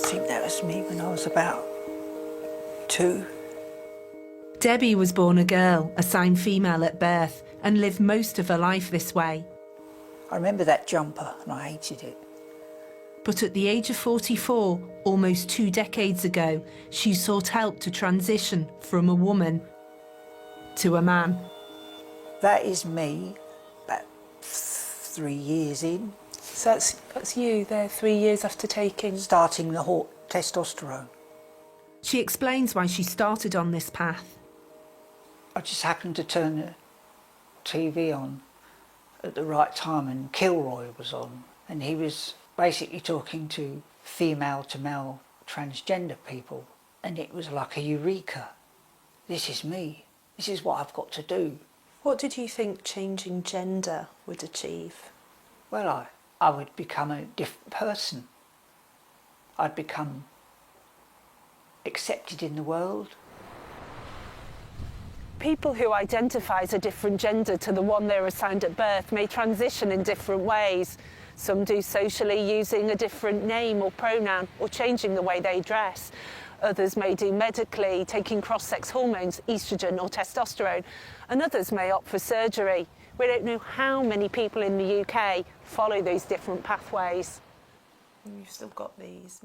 think that was me when I was about 2. Debbie was born a girl, assigned female at birth, and lived most of her life this way. I remember that jumper and I hated it. But at the age of 44, almost 2 decades ago, she sought help to transition from a woman to a man. That is me, about 3 years in. So that's you there 3 years after taking... Starting the testosterone. She explains why she started on this path. I just happened to turn the TV on at the right time and Kilroy was on, and he was basically talking to female to male transgender people, and it was like a eureka. This is me. This is what I've got to do. What did you think changing gender would achieve? Well, I would become a different person. I'd become accepted in the world. People who identify as a different gender to the one they were assigned at birth may transition in different ways. Some do socially, using a different name or pronoun or changing the way they dress. Others may do medically, taking cross-sex hormones, estrogen or testosterone. And others may opt for surgery. We don't know how many people in the UK follow those different pathways. You've still got these.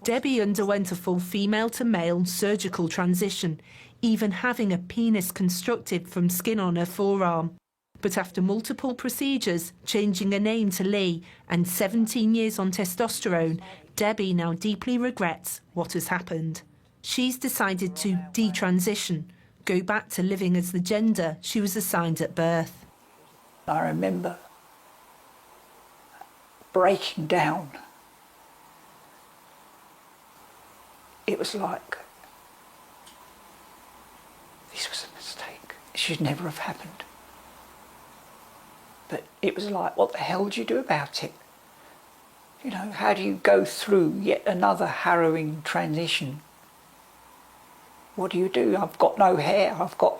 Debbie underwent a full female-to-male surgical transition, even having a penis constructed from skin on her forearm. But after multiple procedures, changing her name to Lee, and 17 years on testosterone, Debbie now deeply regrets what has happened. She's decided to detransition, go back to living as the gender she was assigned at birth. I remember breaking down. It was like, this was a mistake. It should never have happened. But it was like, what the hell do you do about it? You know, how do you go through yet another harrowing transition? What do you do? I've got no hair, I've got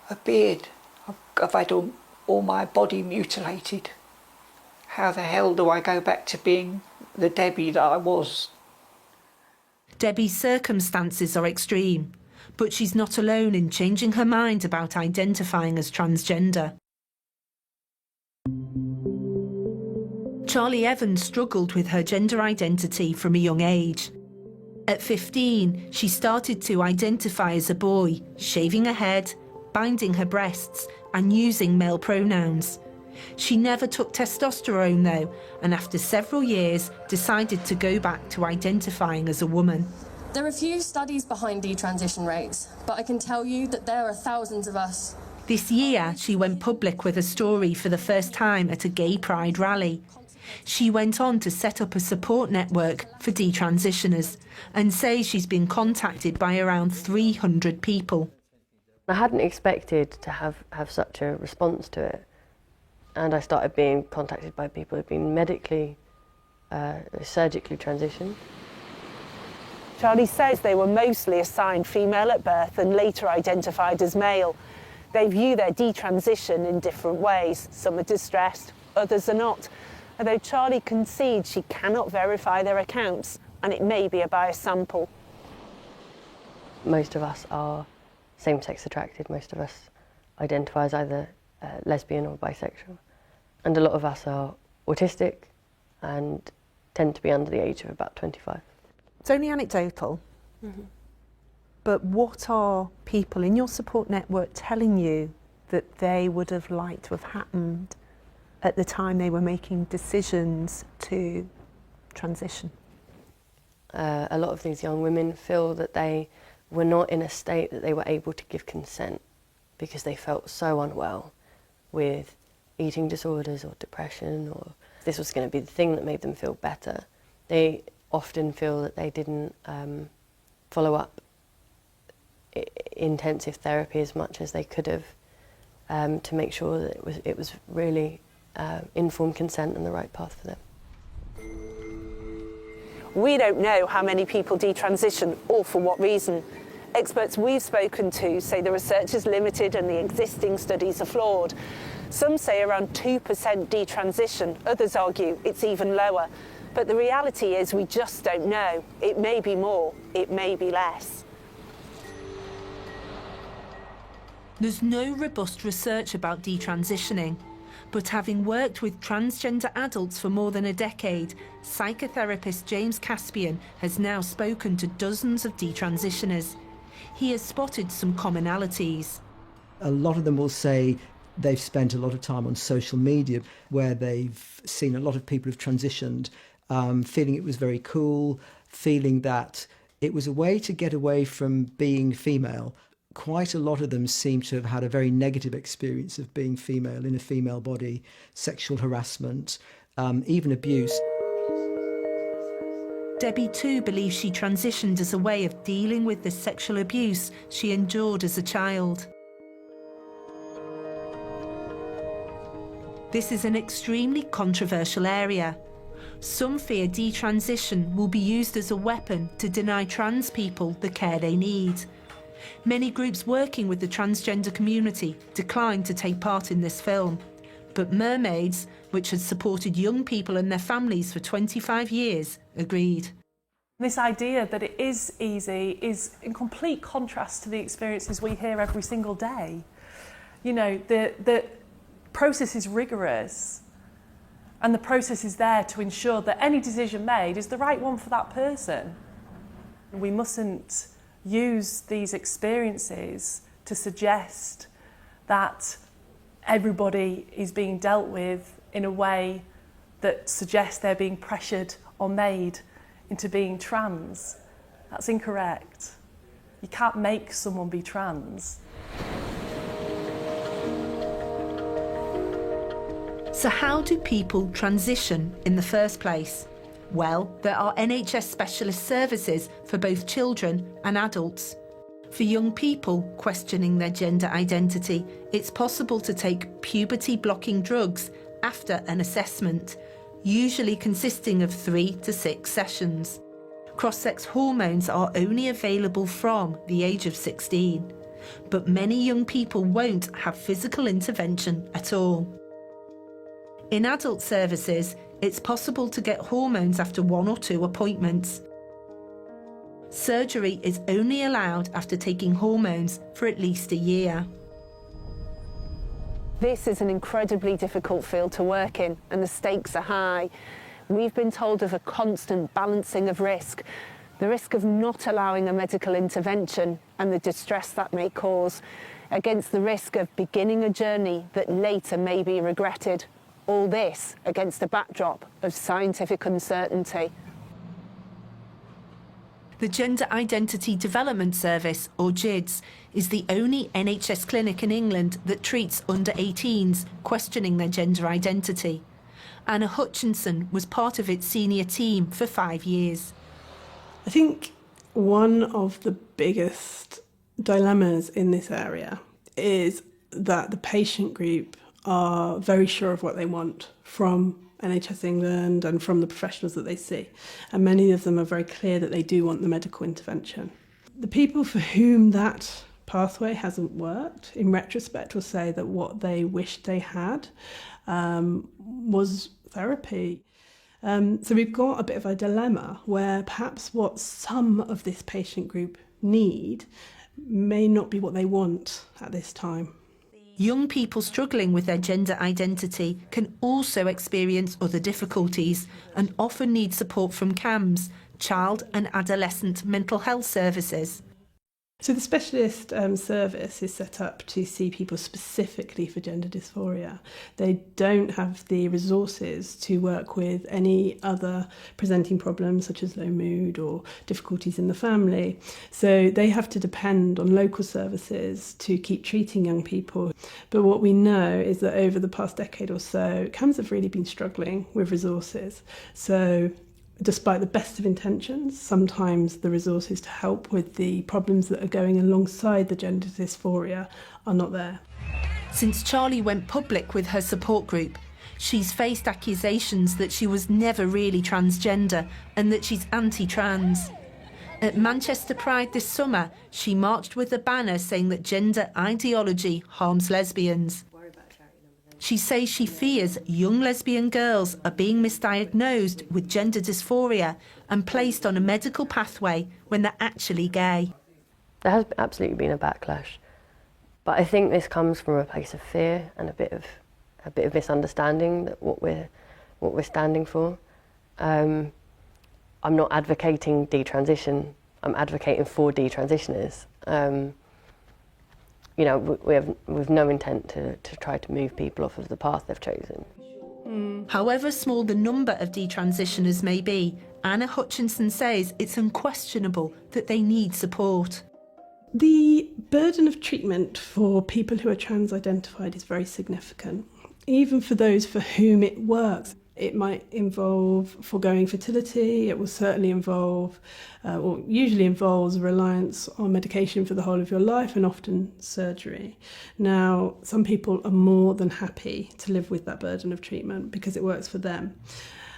a beard, I've had all my body mutilated. How the hell do I go back to being the Debbie that I was? Debbie's circumstances are extreme, but she's not alone in changing her mind about identifying as transgender. Charlie Evans struggled with her gender identity from a young age. At 15, she started to identify as a boy, shaving her head, binding her breasts, and using male pronouns. She never took testosterone though, and after several years decided to go back to identifying as a woman. There are few studies behind detransition rates, but I can tell you that there are thousands of us. This year, she went public with a story for the first time at a gay pride rally. She went on to set up a support network for detransitioners and says she's been contacted by around 300 people. I hadn't expected to have such a response to it. And I started being contacted by people who've been medically, surgically transitioned. Charlie says they were mostly assigned female at birth and later identified as male. They view their detransition in different ways. Some are distressed, others are not. Although Charlie concedes she cannot verify their accounts and it may be a biased sample. Most of us are same-sex attracted. Most of us identify as either lesbian or bisexual. And a lot of us are autistic and tend to be under the age of about 25. It's only anecdotal, but what are people in your support network telling you that they would have liked to have happened at the time they were making decisions to transition? A lot of these young women feel that they were not in a state that they were able to give consent because they felt so unwell with eating disorders or depression, or this was going to be the thing that made them feel better. They often feel that they didn't follow up intensive therapy as much as they could have to make sure that it was really informed consent and the right path for them. We don't know how many people detransition or for what reason. Experts we've spoken to say the research is limited and the existing studies are flawed. Some say around 2% detransition, others argue it's even lower. But the reality is we just don't know. It may be more, it may be less. There's no robust research about detransitioning, but having worked with transgender adults for more than a decade, psychotherapist James Caspian has now spoken to dozens of detransitioners. He has spotted some commonalities. A lot of them will say they've spent a lot of time on social media where they've seen a lot of people who've transitioned, feeling it was very cool, feeling that it was a way to get away from being female. Quite a lot of them seem to have had a very negative experience of being female in a female body, sexual harassment, even abuse. Debbie too believes she transitioned as a way of dealing with the sexual abuse she endured as a child. This is an extremely controversial area. Some fear detransition will be used as a weapon to deny trans people the care they need. Many groups working with the transgender community declined to take part in this film. But Mermaids, which has supported young people and their families for 25 years, agreed. This idea that it is easy is in complete contrast to the experiences we hear every single day. You know, the process is rigorous, and the process is there to ensure that any decision made is the right one for that person. We mustn't use these experiences to suggest that everybody is being dealt with in a way that suggests they're being pressured or made into being trans. That's incorrect. You can't make someone be trans. So how do people transition in the first place? Well, there are NHS specialist services for both children and adults. For young people questioning their gender identity, it's possible to take puberty-blocking drugs after an assessment, usually consisting of 3 to 6 sessions. Cross-sex hormones are only available from the age of 16, but many young people won't have physical intervention at all. In adult services, it's possible to get hormones after 1 or 2 appointments. Surgery is only allowed after taking hormones for at least a year. This is an incredibly difficult field to work in, and the stakes are high. We've been told of a constant balancing of risk, the risk of not allowing a medical intervention and the distress that may cause, against the risk of beginning a journey that later may be regretted. All this against a backdrop of scientific uncertainty. The Gender Identity Development Service, or GIDS, is the only NHS clinic in England that treats under 18s questioning their gender identity. Anna Hutchinson was part of its senior team for 5 years. I think one of the biggest dilemmas in this area is that the patient group are very sure of what they want from NHS England and from the professionals that they see. And many of them are very clear that they do want the medical intervention. The people for whom that pathway hasn't worked, in retrospect, will say that what they wished they had was therapy. So we've got a bit of a dilemma where perhaps what some of this patient group need may not be what they want at this time. Young people struggling with their gender identity can also experience other difficulties and often need support from CAMHS, Child and Adolescent Mental Health Services. So the specialist service is set up to see people specifically for gender dysphoria. They don't have the resources to work with any other presenting problems such as low mood or difficulties in the family. So they have to depend on local services to keep treating young people. But what we know is that over the past decade or so, CAMHS have really been struggling with resources. So despite the best of intentions, sometimes the resources to help with the problems that are going alongside the gender dysphoria are not there. Since Charlie went public with her support group, she's faced accusations that she was never really transgender and that she's anti-trans. At Manchester Pride this summer, she marched with a banner saying that gender ideology harms lesbians. She says she fears young lesbian girls are being misdiagnosed with gender dysphoria and placed on a medical pathway when they're actually gay. There has absolutely been a backlash, but I think this comes from a place of fear and a bit of misunderstanding that what we're standing for. I'm not advocating detransition. I'm advocating for detransitioners. You know, we've no intent to try to move people off of the path they've chosen. However small the number of detransitioners may be, Anna Hutchinson says it's unquestionable that they need support. The burden of treatment for people who are trans-identified is very significant. Even for those for whom it works, it might involve foregoing fertility, it will certainly involve, or usually involves, reliance on medication for the whole of your life and often surgery. Now, some people are more than happy to live with that burden of treatment because it works for them.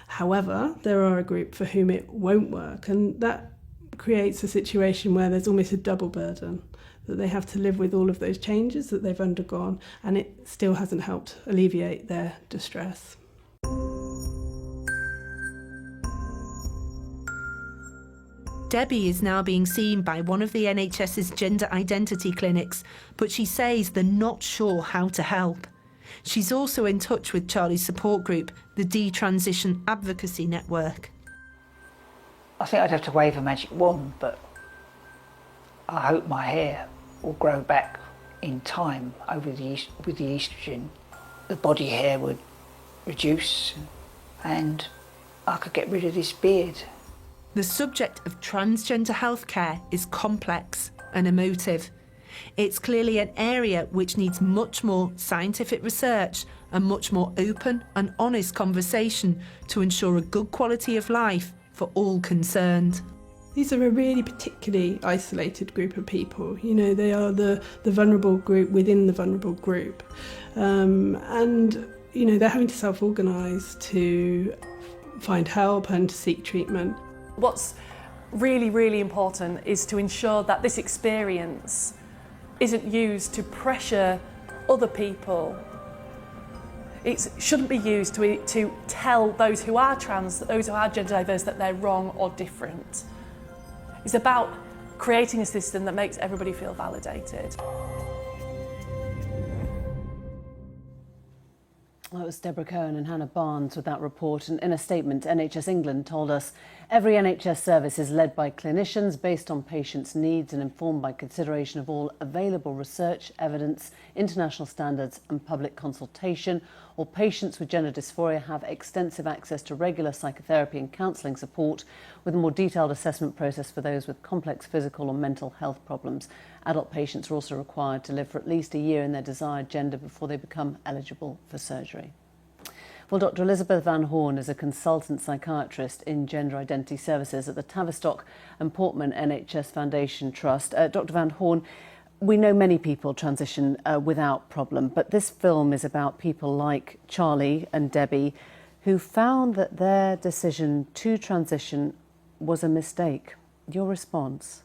However, there are a group for whom it won't work, and that creates a situation where there's almost a double burden, that they have to live with all of those changes that they've undergone, and it still hasn't helped alleviate their distress. Debbie is now being seen by one of the NHS's gender identity clinics, but she says they're not sure how to help. She's also in touch with Charlie's support group, the Detransition Advocacy Network. I think I'd have to wave a magic wand, but I hope my hair will grow back in time with the oestrogen. The body hair would reduce and I could get rid of this beard. The subject of transgender healthcare is complex and emotive. It's clearly an area which needs much more scientific research and much more open and honest conversation to ensure a good quality of life for all concerned. These are a really particularly isolated group of people. You know, they are the vulnerable group within the vulnerable group. And, you know, they're having to self-organise to find help and to seek treatment. What's really, really important is to ensure that this experience isn't used to pressure other people. It shouldn't be used to tell those who are trans, those who are gender diverse, that they're wrong or different. It's about creating a system that makes everybody feel validated. Well, it was Deborah Cohen and Hannah Barnes with that report, and in a statement, NHS England told us every NHS service is led by clinicians based on patients' needs and informed by consideration of all available research, evidence, international standards and public consultation. All patients with gender dysphoria have extensive access to regular psychotherapy and counselling support, with a more detailed assessment process for those with complex physical or mental health problems. Adult patients are also required to live for at least a year in their desired gender before they become eligible for surgery. Well, Dr. Elizabeth Van Horn is a consultant psychiatrist in gender identity services at the Tavistock and Portman NHS Foundation Trust. Dr. Van Horn, we know many people transition without problem, but this film is about people like Charlie and Debbie who found that their decision to transition was a mistake. Your response?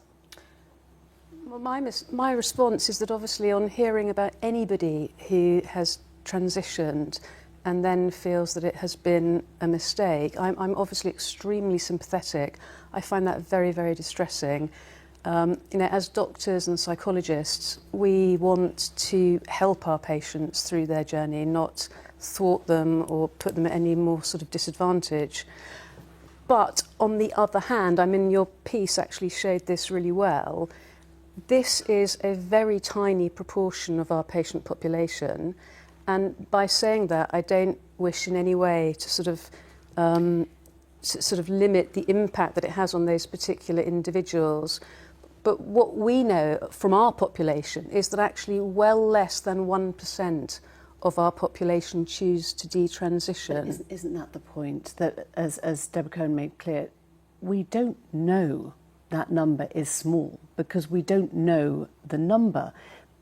Well, my response is that obviously on hearing about anybody who has transitioned and then feels that it has been a mistake, I'm obviously extremely sympathetic. I find that very, very distressing. You know, as doctors and psychologists, we want to help our patients through their journey, not thwart them or put them at any more sort of disadvantage. But on the other hand, I mean, your piece actually showed this really well. This is a very tiny proportion of our patient population, and by saying that, I don't wish in any way to sort of limit the impact that it has on those particular individuals. But what we know from our population is that actually well less than 1% of our population choose to detransition. Isn't that the point? That, as Deborah Cohen made clear, we don't know that number is small because we don't know the number.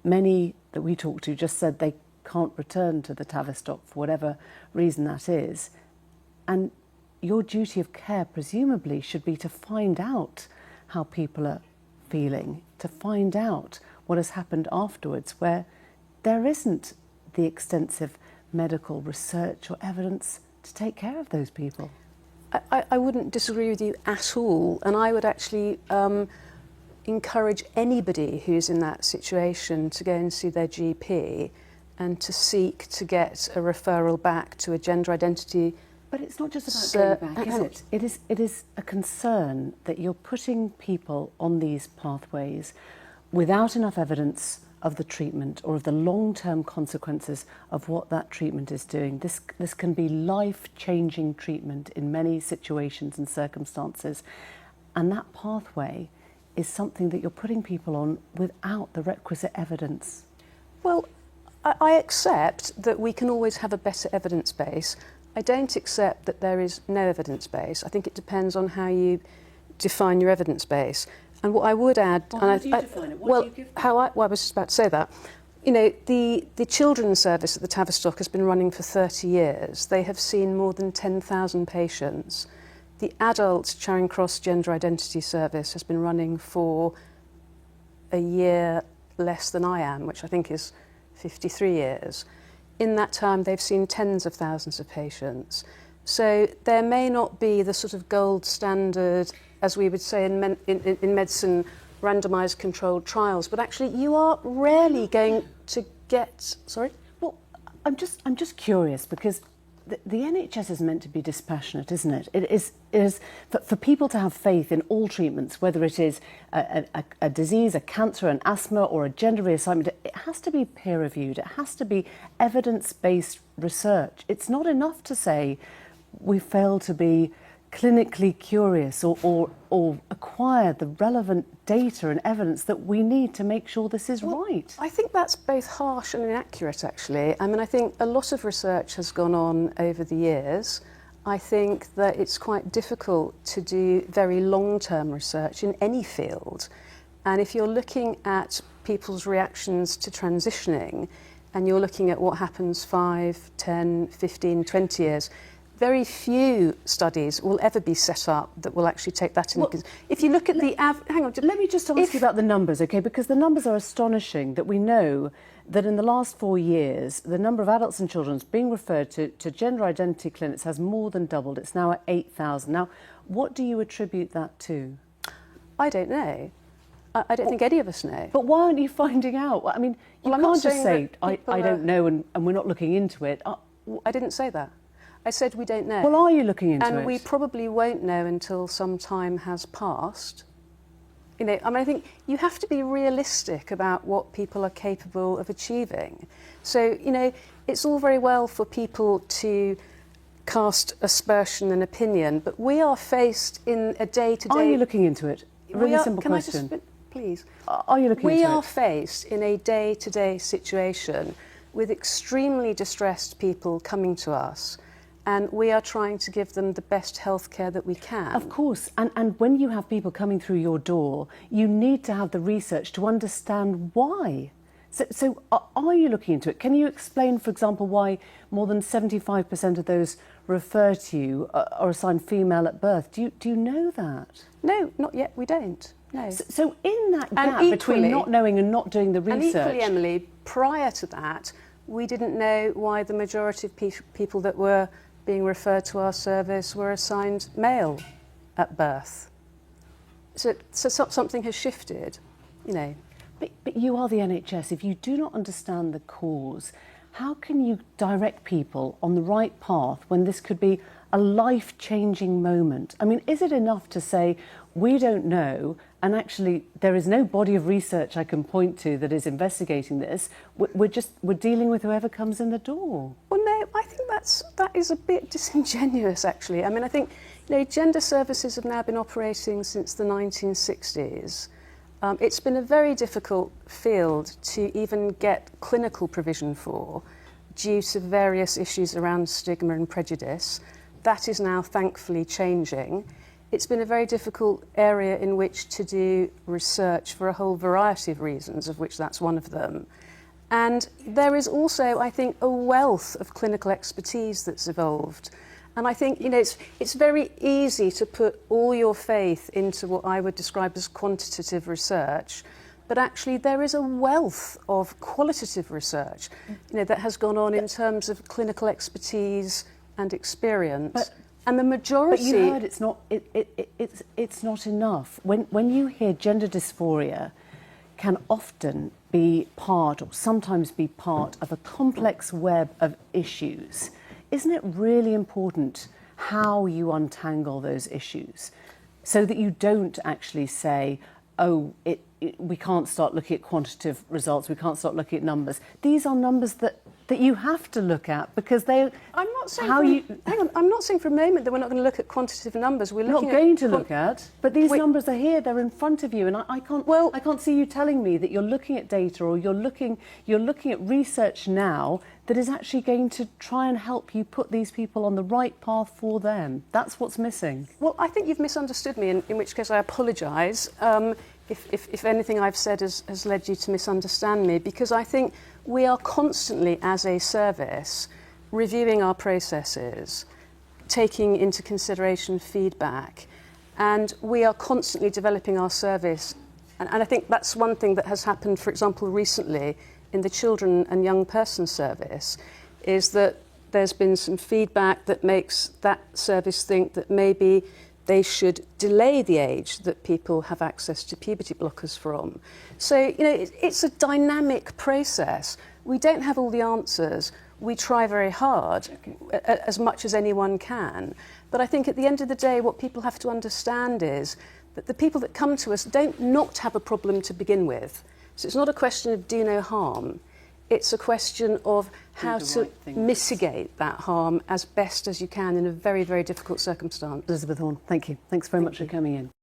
Many that we talked to just said they can't return to the Tavistock for whatever reason that is. And your duty of care presumably should be to find out how people are feeling, to find out what has happened afterwards, where there isn't the extensive medical research or evidence to take care of those people? I wouldn't disagree with you at all, and I would actually encourage anybody who's in that situation to go and see their GP and to seek to get a referral back to a gender identity. But it's not just about going back, is it? It is a concern that you're putting people on these pathways without enough evidence of the treatment or of the long-term consequences of what that treatment is doing. This can be life-changing treatment in many situations and circumstances, and that pathway is something that you're putting people on without the requisite evidence. Well, I accept that we can always have a better evidence base. I don't accept that there is no evidence base. I think it depends on how you define your evidence base. And what I would add... Well, how do you define it? What do you give them? Well, I was just about to say that. You know, the children's service at the Tavistock has been running for 30 years. They have seen more than 10,000 patients. The adult Charing Cross Gender Identity Service has been running for a year less than I am, which I think is 53 years. In that time, they've seen tens of thousands of patients. So there may not be the sort of gold standard, as we would say in medicine, randomised controlled trials, but actually you are rarely going to get... Sorry? Well, I'm just curious, because the NHS is meant to be dispassionate, isn't it? It is for people to have faith in all treatments, whether it is a disease, a cancer, an asthma, or a gender reassignment. It has to be peer-reviewed. It has to be evidence-based research. It's not enough to say we fail to be clinically curious or acquire the relevant data and evidence that we need to make sure this is right. I think that's both harsh and inaccurate, actually. I mean, I think a lot of research has gone on over the years. I think that it's quite difficult to do very long-term research in any field. And if you're looking at people's reactions to transitioning, and you're looking at what happens 5, 10, 15, 20 years, very few studies will ever be set up that will actually take that into consideration. If you look at hang on, let me just ask you about the numbers, okay? Because the numbers are astonishing, that we know that in the last 4 years, the number of adults and children being referred to gender identity clinics has more than doubled. It's now at 8,000. Now, what do you attribute that to? I don't know. I don't think any of us know. But why aren't you finding out? I mean, you can't just say, I don't know and we're not looking into it. I didn't say that. I said we don't know. Well, are you looking into it? And we probably won't know until some time has passed. You know, I mean, I think you have to be realistic about what people are capable of achieving. So, you know, it's all very well for people to cast aspersion and opinion, but we are faced in a day-to-day... Are you looking into it? A really simple question. Can I just... Please. Are you looking into it? We are faced in a day-to-day situation with extremely distressed people coming to us, and we are trying to give them the best health care that we can. Of course, and when you have people coming through your door, you need to have the research to understand why. So are you looking into it? Can you explain, for example, why more than 75% of those referred to you are assigned female at birth? Do you know that? No, not yet, we don't. No. So in that gap between not knowing and not doing the research... And equally, Emily, prior to that, we didn't know why the majority of people that were being referred to our service were assigned male at birth. So something has shifted, you know. But you are the NHS. If you do not understand the cause, how can you direct people on the right path when this could be a life-changing moment? I mean, is it enough to say, we don't know, and actually there is no body of research I can point to that is investigating this? We're dealing with whoever comes in the door. Well, no, I think that is a bit disingenuous, actually. I mean, I think, you know, gender services have now been operating since the 1960s. It's been a very difficult field to even get clinical provision for due to various issues around stigma and prejudice. That is now thankfully changing. It's been a very difficult area in which to do research for a whole variety of reasons, of which that's one of them. And there is also, I think, a wealth of clinical expertise that's evolved. And I think, you know, it's very easy to put all your faith into what I would describe as quantitative research. but actually there is a wealth of qualitative research, you know, that has gone on in terms of clinical expertise and experience. And the majority... But you heard it's not enough. When you hear gender dysphoria can often be part, or sometimes be part, of a complex web of issues, isn't it really important how you untangle those issues so that you don't actually say, oh, we can't start looking at quantitative results, we can't start looking at numbers. These are numbers that you have to look at, because they... I'm not saying hang on, I'm not saying for a moment that we're not going to look at quantitative numbers. We're not going to look at, but these numbers are here, they're in front of you, and I can't see you telling me that you're looking at data, or you're looking at research now that is actually going to try and help you put these people on the right path for them. That's what's missing. Well, I think you've misunderstood me, in which case I apologise if anything I've said has led you to misunderstand me, because I think we are constantly, as a service, reviewing our processes, taking into consideration feedback, and we are constantly developing our service. And I think that's one thing that has happened, for example, recently in the Children and Young Person Service, is that there's been some feedback that makes that service think that maybe they should delay the age that people have access to puberty blockers from. So, you know, it's a dynamic process. We don't have all the answers. We try very hard, as much as anyone can. But I think at the end of the day, what people have to understand is that the people that come to us don't not have a problem to begin with. So it's not a question of do no harm. It's a question of how to mitigate that harm as best as you can in a very, very difficult circumstance. Elizabeth Horne, thank you. Thanks very much for coming in.